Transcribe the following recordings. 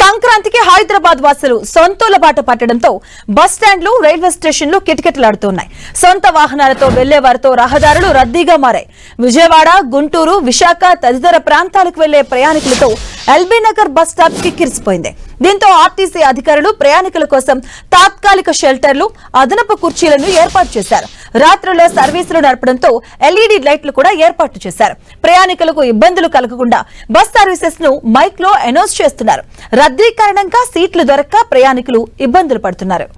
సంక్రాంతికి హైదరాబాద్ వాసులు సొంతూల బాట పట్టడంతో బస్టాండ్లు రైల్వే స్టేషన్లు కిటకిటలాడుతున్నాయి. సొంత వాహనాలతో వెళ్లే వారితో రహదారులు రద్దీగా మారాయి. విజయవాడ, గుంటూరు, విశాఖ తదితర ప్రాంతాలకు వెళ్లే ప్రయాణికులతో ఎల్బీ నగర్ బస్ స్టాప్ కిక్కిరిసిపోయింది. దీంతో ఆర్టీసీ అధికారులు ప్రయాణికుల కోసం తాత్కాలిక షెల్టర్లు, అదనపు కుర్చీలను ఏర్పాటు చేశారు. రాత్రుల్లో సర్వీసులు నడపడంతో ఎల్ఈడీ లైట్లు కూడా ఏర్పాటు చేశారు. ప్రయాణికులకు ఇబ్బందులు కలగకుండా బస్ సర్వీసెస్ ను మైక్ లో అనౌన్స్ చేస్తున్నారు. రద్దీ కారణంగా సీట్లు దొరక్క ప్రయాణికులు ఇబ్బందులు పడుతున్నారు.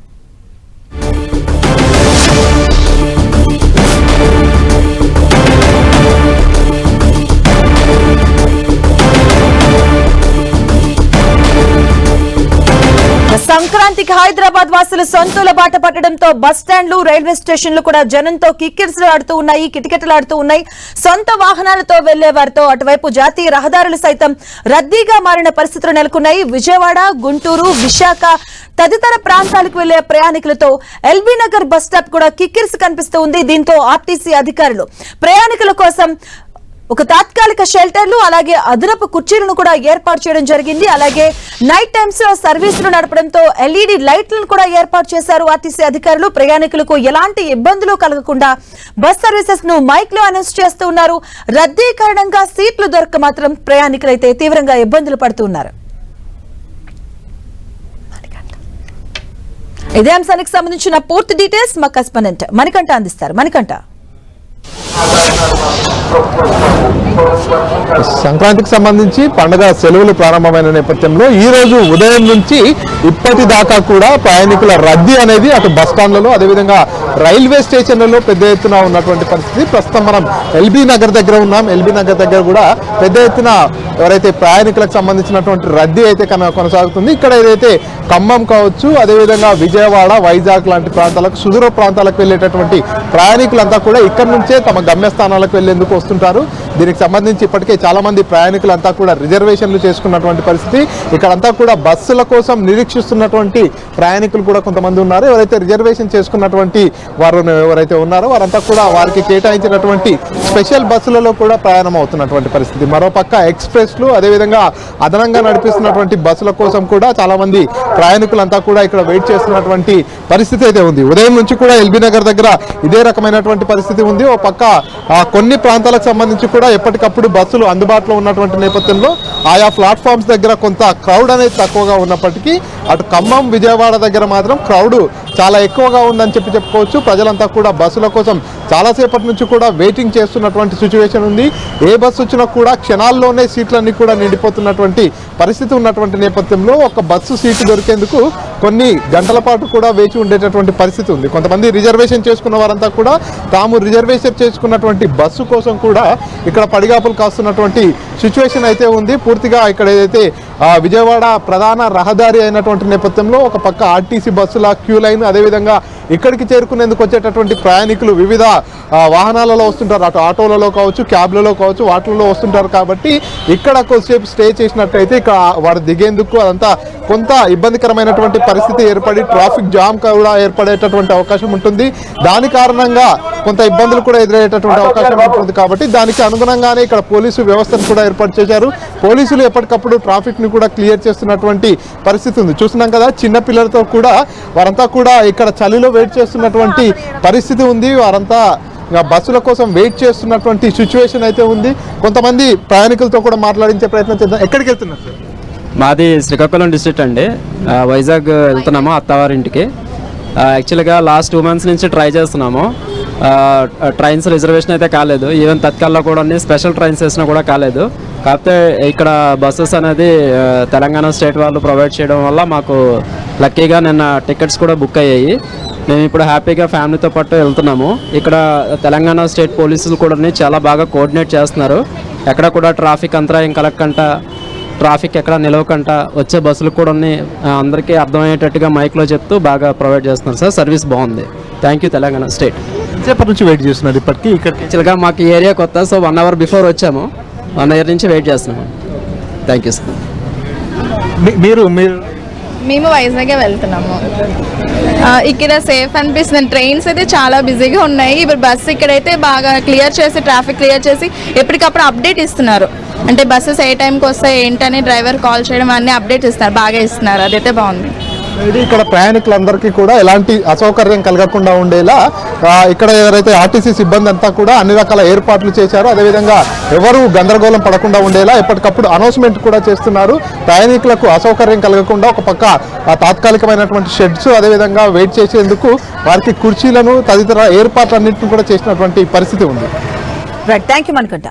సంక్రాంతికి హైదరాబాద్ వాసులు సొంతూల బాట పట్టడంతో బస్టాండ్లు, రైల్వే స్టేషన్లు కూడా జనంతో కిక్కిరిసలాడుతూ ఉన్నాయి, కిటకిటలాడుతూ ఉన్నాయి. సొంత వాహనాలతో వెళ్లే వారితో అటువైపు జాతీయ రహదారులు సైతం రద్దీగా మారిన పరిస్థితులు నెలకొన్నాయి. విజయవాడ, గుంటూరు, విశాఖ తదితర ప్రాంతాలకు వెళ్లే ప్రయాణికులతో ఎల్బీ నగర్ బస్ స్టాప్ కూడా కిక్కిరిసి కనిపిస్తూ ఉంది. దీంతో ఆర్టీసీ అధికారులు ప్రయాణికుల కోసం ఒక తాత్కాలిక షెల్టర్లు, అలాగే అదనపు కుర్చీలను కూడా ఏర్పాటు చేయడం జరిగింది. అలాగే నైట్ టైమ్స్ లో సర్వీసులు నడపడంతో ఎల్ఈడీ లైట్లను కూడా ఏర్పాటు చేశారు ఆర్టీసీ అధికారులు. ప్రయాణికులకు ఎలాంటి ఇబ్బందులు కలగకుండా బస్ సర్వీసెస్ ను మైక్ లో అనౌన్స్ చేస్తూ ఉన్నారు. రద్దీ కారణంగా సీట్లు దొరక మాత్రం ప్రయాణికులైతే తీవ్రంగా ఇబ్బందులు పడుతున్నారు. ఇదే అంశానికి సంబంధించిన పూర్తి డీటెయిల్స్ మా కరెస్పాండెంట్ మణికంఠ అందిస్తారు. మణికంఠ, సంక్రాంతికి సంబంధించి పండుగ సెలవులు ప్రారంభమైన నేపథ్యంలో ఈ రోజు ఉదయం నుంచి ఇప్పటిదాకా కూడా ప్రయాణికుల రద్దీ అనేది అటు బస్టాండ్లలో, అదేవిధంగా రైల్వే స్టేషన్లలో పెద్ద ఎత్తున ఉన్నటువంటి పరిస్థితి. ప్రస్తుతం మనం ఎల్బీ నగర్ దగ్గర ఉన్నాం. ఎల్బీ నగర్ దగ్గర కూడా పెద్ద ఎత్తున ఎవరైతే ప్రయాణికులకు సంబంధించినటువంటి రద్దీ అయితే కొనసాగుతుంది. ఇక్కడ ఏదైతే ఖమ్మం కావచ్చు, అదేవిధంగా విజయవాడ, వైజాగ్ లాంటి ప్రాంతాలకు, సుదూర ప్రాంతాలకు వెళ్ళేటటువంటి ప్రయాణికులంతా కూడా ఇక్కడ నుంచే తమ గమ్యస్థానాలకు వెళ్లేందుకు వస్తుంటారు. దీనికి సంబంధించి ఇప్పటికే చాలా మంది ప్రయాణికులంతా కూడా రిజర్వేషన్లు చేసుకున్నటువంటి పరిస్థితి. ఇక్కడంతా కూడా బస్సుల కోసం నిరీక్షిస్తున్నటువంటి ప్రయాణికులు కూడా కొంతమంది ఉన్నారు. ఎవరైతే రిజర్వేషన్ చేసుకున్నటువంటి వారు ఎవరైతే ఉన్నారో వారంతా కూడా వారికి కేటాయించినటువంటి స్పెషల్ బస్సులలో కూడా ప్రయాణం అవుతున్నటువంటి పరిస్థితి. మరోపక్క ఎక్స్ప్రెస్లు, అదేవిధంగా అదనంగా నడిపిస్తున్నటువంటి బస్సుల కోసం కూడా చాలా మంది ప్రయాణికులంతా కూడా ఇక్కడ వెయిట్ చేస్తున్నటువంటి పరిస్థితి అయితే ఉంది. ఉదయం నుంచి కూడా ఎల్బీ నగర్ దగ్గర ఇదే రకమైనటువంటి పరిస్థితి ఉంది. ఓ పక్క కొన్ని ప్రాంతాలకు సంబంధించి కూడా ఎప్పటికప్పుడు బస్సులు అందుబాటులో ఉన్నటువంటి నేపథ్యంలో ఆయా ప్లాట్ఫామ్స్ దగ్గర కొంత క్రౌడ్ అనేది తక్కువగా ఉన్నప్పటికీ అటు ఖమ్మం, విజయవాడ దగ్గర మాత్రం క్రౌడ్ చాలా ఎక్కువగా ఉందని చెప్పుకోవచ్చు. ప్రజలంతా కూడా బస్సుల కోసం చాలాసేపటి నుంచి కూడా వెయిటింగ్ చేస్తున్నటువంటి సిచ్యువేషన్ ఉంది. ఏ బస్సు వచ్చినా కూడా క్షణాల్లోనే సీట్లన్నీ కూడా నిండిపోతున్నటువంటి పరిస్థితి ఉన్నటువంటి నేపథ్యంలో ఒక బస్సు సీటు దొరికేందుకు కొన్ని గంటల పాటు కూడా వేచి ఉండేటటువంటి పరిస్థితి ఉంది. కొంతమంది రిజర్వేషన్ చేసుకున్న వారంతా కూడా తాము రిజర్వేషన్ చేసుకున్నటువంటి బస్సు కోసం కూడా ఇక్కడ పడిగాపులు కాస్తున్నటువంటి సిచ్యువేషన్ అయితే ఉంది. పూర్తిగా ఇక్కడ ఏదైతే విజయవాడ ప్రధాన రహదారి అయినటువంటి నేపథ్యంలో ఒక పక్క ఆర్టీసీ బస్సుల క్యూ లైన్, అదేవిధంగా ఇక్కడికి చేరుకునేందుకు వచ్చేటటువంటి ప్రయాణికులు వివిధ వాహనాలలో వస్తుంటారు. అటు ఆటోలలో కావచ్చు, క్యాబ్లలో కావచ్చు, వాటిలలో వస్తుంటారు. కాబట్టి ఇక్కడ కొద్దిసేపు స్టే చేసినట్టయితే ఇక్కడ వారు దిగేందుకు అదంతా కొంత ఇబ్బందికరమైనటువంటి పరిస్థితి ఏర్పడి ట్రాఫిక్ జామ్ కూడా ఏర్పడేటటువంటి అవకాశం ఉంటుంది. దాని కారణంగా కొంత ఇబ్బందులు కూడా ఎదురయ్యేటటువంటి అవకాశం ఉంటుంది. కాబట్టి దానికి అనుగుణంగానే ఇక్కడ పోలీసు వ్యవస్థను కూడా ఏర్పాటు చేశారు. పోలీసులు ఎప్పటికప్పుడు ట్రాఫిక్ ని కూడా క్లియర్ చేస్తున్నటువంటి పరిస్థితి ఉంది. చూస్తున్నాం కదా, చిన్న పిల్లలతో కూడా వారంతా కూడా ఇక్కడ చలిలో వెయిట్ చేస్తున్నటువంటి పరిస్థితి ఉంది. వారంతా బస్సుల కోసం వెయిట్ చేస్తున్నటువంటి సిచ్యువేషన్ అయితే ఉంది. కొంతమంది ప్రయాణికులతో కూడా మాట్లాడించే ప్రయత్నం చేద్దాం. ఎక్కడికి వెళ్తున్నారు సార్? మాది శ్రీకాకుళం డిస్ట్రిక్ట్ అండి. వైజాగ్ వెళ్తున్నాము అత్తవారింటికి. యాక్చువల్గా లాస్ట్ 2 months నుంచి ట్రై చేస్తున్నాము. ట్రైన్స్ రిజర్వేషన్ అయితే కాలేదు. ఈవెన్ తత్కాల్లో కూడా స్పెషల్ ట్రైన్స్ వేసినా కూడా కాలేదు. కాకపోతే ఇక్కడ బస్సెస్ అనేది తెలంగాణ స్టేట్ వాళ్ళు ప్రొవైడ్ చేయడం వల్ల మాకు లక్కీగా నిన్న టికెట్స్ కూడా బుక్ అయ్యాయి. మేము ఇప్పుడు హ్యాపీగా ఫ్యామిలీతో పాటు వెళ్తున్నాము. ఇక్కడ తెలంగాణ స్టేట్ పోలీసులు కూడా చాలా బాగా కోఆర్డినేట్ చేస్తున్నారు. ఎక్కడ కూడా ట్రాఫిక్ అంతరాయం కలగకుండా, ట్రాఫిక్ ఎక్కడ నిలవకుండా వచ్చే బస్సులు కూడా అందరికీ అర్థమయ్యేటట్టుగా మైక్లో చెప్తూ బాగా ప్రొవైడ్ చేస్తున్నారు సార్. సర్వీస్ బాగుంది. Thank you Telangana state. ఎంతసేపటి నుంచి వెయిట్ చేస్తున్నారు ఇప్పటికీ? ఇక్కడికి యాక్చువల్గా మాకు ఈ ఏరియా కొత్త, సో 1 hour బిఫోర్ వచ్చాము. 1 year నుంచి వెయిట్ చేస్తున్నాము. Thank you sir. మేము వైజాగ్ వెళ్తున్నాము. ఇక్కడ సేఫ్ అనిపిస్తుంది. ట్రైన్స్ అయితే చాలా బిజీగా ఉన్నాయి. ఇప్పుడు బస్సు ఇక్కడైతే బాగా క్లియర్ చేసి, ట్రాఫిక్ క్లియర్ చేసి ఎప్పటికప్పుడు అప్డేట్ ఇస్తున్నారు. అంటే బస్సెస్ ఏ టైంకి వస్తాయి ఏంటని డ్రైవర్ కాల్ చేయడం అన్ని అప్డేట్స్ ఇస్తారు, బాగా ఇస్తున్నారు, అదైతే బాగుంది. ఇది ఇక్కడ ప్రయాణికులందరికీ కూడా ఎలాంటి అసౌకర్యం కలగకుండా ఉండేలా ఇక్కడ ఎవరైతే ఆర్టీసీ సిబ్బంది అంతా కూడా అన్ని రకాల ఏర్పాట్లు చేశారో, అదేవిధంగా ఎవరు గందరగోళం పడకుండా ఉండేలా ఎప్పటికప్పుడు అనౌన్స్మెంట్ కూడా చేస్తున్నారు. ప్రయాణికులకు అసౌకర్యం కలగకుండా ఒక పక్క తాత్కాలికమైనటువంటి షెడ్స్, అదేవిధంగా వెయిట్ చేసేందుకు వారికి కుర్చీలను తదితర ఏర్పాట్లన్నింటినీ కూడా చేసినటువంటి పరిస్థితి ఉంది. Right, thank you Manikanta.